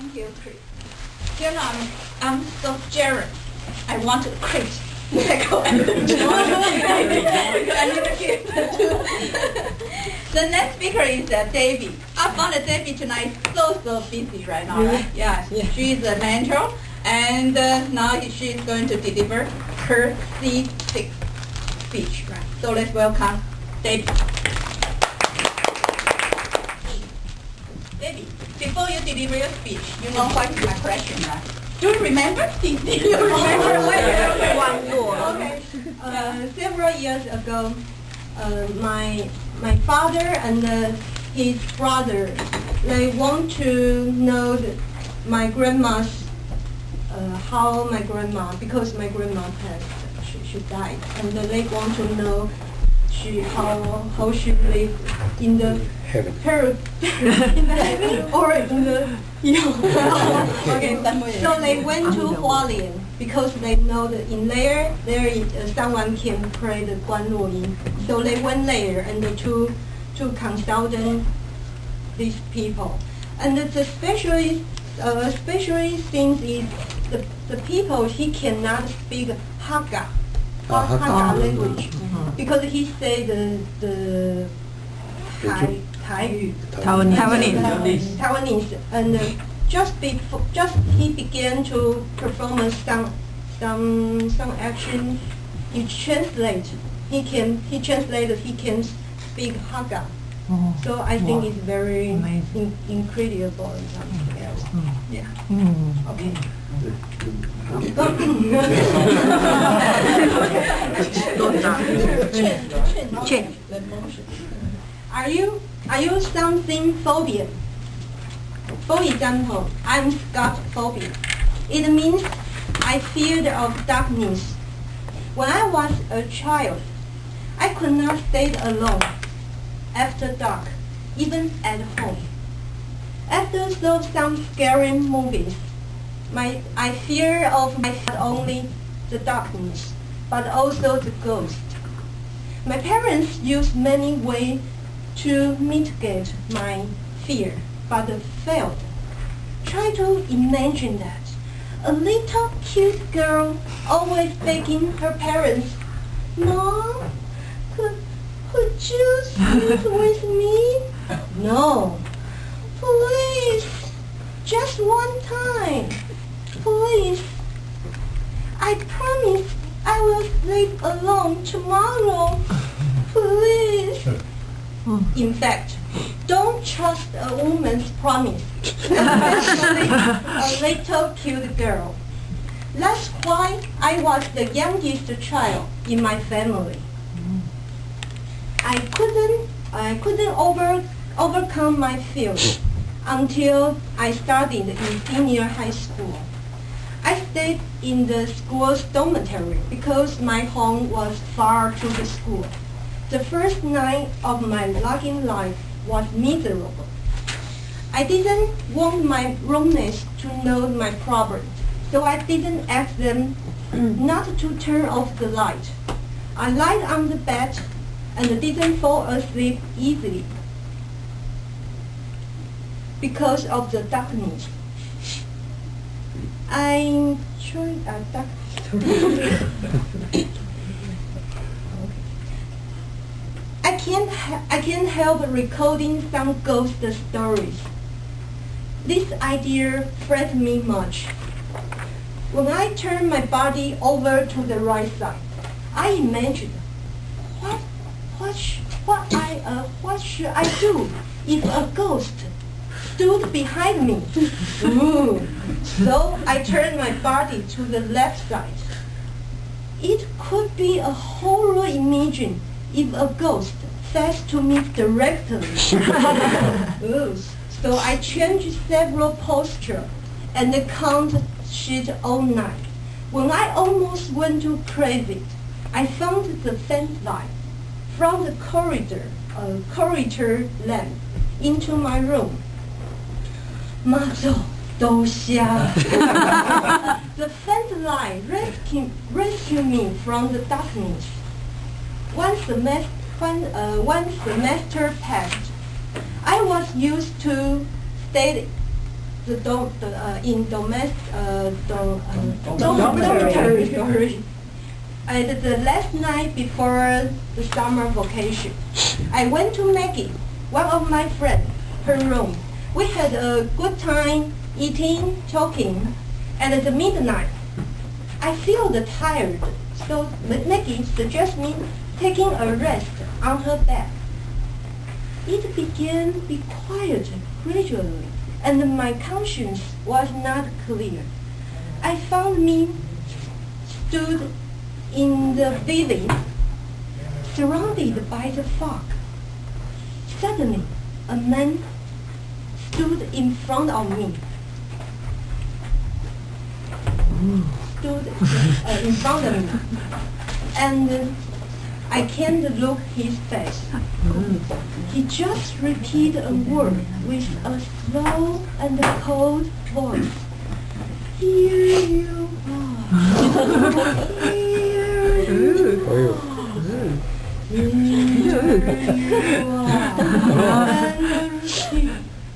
Thank you, Chris. You know, I'm so jealous. I want to quit. I need to give The next speaker is Dabby. I found Dabby tonight so busy right now, right? Yeah. She's a mentor, and now she's going to deliver her C6 speech, right? So let's welcome Dabby. Dabby, before you deliver your speech, you know what is my question, right? Do you remember? Do you remember? One more. Okay. Several years ago, my father and his brother, they want to know my grandma's how my grandma, because my grandma passed, she died, and they want to know how she lived in the heaven. in the heaven or in the okay. So they went to Hualien because they know that in there is someone can pray the Guan Luo Yin. So they went there and to consult these people. And the special thing is the people, he cannot speak Hakka language because he say the Taiwanese, and just he began to perform some action. He translated. He can speak Hakka. So I think it's very incredible. Yeah. Okay. Are you something phobia? For example, I'm Scott phobia. It means I feared of darkness. When I was a child, I could not stay alone after dark, even at home. After some scary movies, I fear of not only the darkness, but also the ghost. My parents used many ways to mitigate my fear, but failed. Try to imagine that. A little cute girl always begging her parents, "Mom, could you sleep with me? No. Please, just one time. Please. I promise I will sleep alone tomorrow. Please." In fact, don't trust a woman's promise, especially a little cute girl. That's why I was the youngest child in my family. I couldn't overcome my fears until I studied in senior high school. I stayed in the school's dormitory because my home was far to the school. The first night of my logging life was miserable. I didn't want my roommates to know my problem, so I didn't ask them not to turn off the light. I lied on the bed and didn't fall asleep easily because of the darkness. I can't help recording some ghost stories. This idea frightened me much. When I turned my body over to the right side, I imagined what should I do if a ghost stood behind me? So I turned my body to the left side. It could be a horror imagine if a ghost says to me directly. So I changed several postures and counted shit all night. When I almost went to crazy, I found the fence light from the corridor lamp into my room. 妈祖都瞎. The fence light rescued me from the darkness. One semester passed. I was used to stay in domestic Dormitory. dormitory. And the last night before the summer vacation, I went to Maggie, one of my friends, her room. We had a good time eating, talking, and at the midnight, I feel tired, so Maggie suggests me taking a rest on her bed. It began to be quiet gradually, and my conscience was not clear. I found me stood in the building, surrounded by the fog. Suddenly, a man stood in front of me. In front of me, and I can't look his face. He just repeated a word with a slow and cold voice. Here you are. Here you are. Here you are.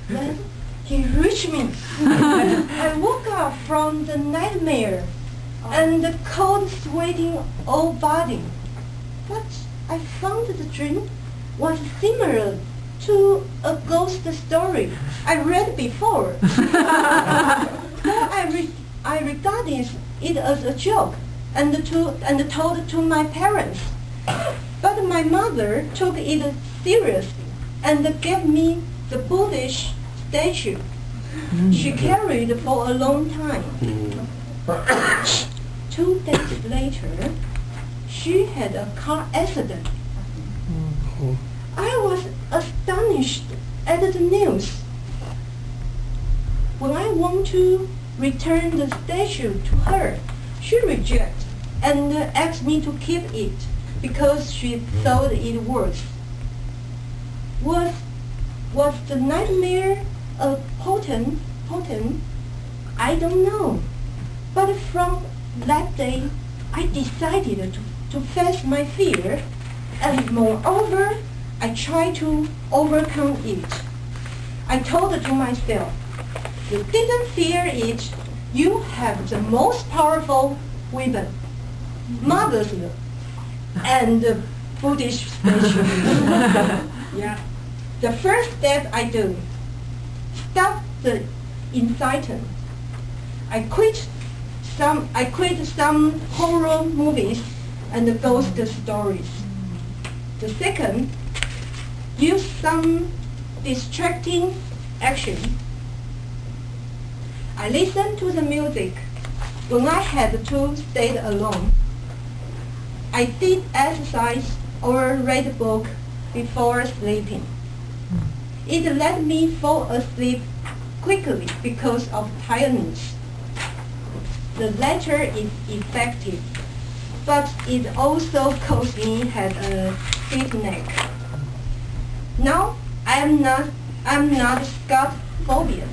And then he reached me. I woke up from the nightmare and the cold, sweating old body. But I found the dream was similar to a ghost story I read before. So I regarded it as a joke and told to my parents. But my mother took it seriously and gave me the Buddhist statue she carried for a long time. 2 days later, she had a car accident. I was astonished at the news. When I want to return the statue to her, she rejected and asked me to keep it because she thought it works. Was the nightmare a potent? I don't know. But from that day, I decided to face my fear, and moreover, I tried to overcome it. I told to myself, you didn't fear it, you have the most powerful weapon, mother's love, and the Buddhist statue. Yeah. The first step I do, stop the incitement. I quit some horror movies and ghost stories. The second, use some distracting action. I listen to the music when I had to stay alone. I did exercise or read a book before sleeping. It let me fall asleep quickly because of tiredness. The latter is effective, but it also caused me had a stiff neck. Now I'm not Scott phobic.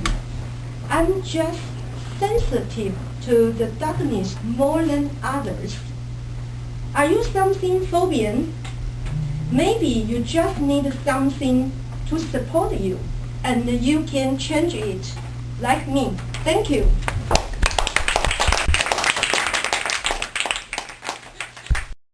I'm just sensitive to the darkness more than others. Are you something phobian? Maybe you just need something to support you, and you can change it, like me. Thank you.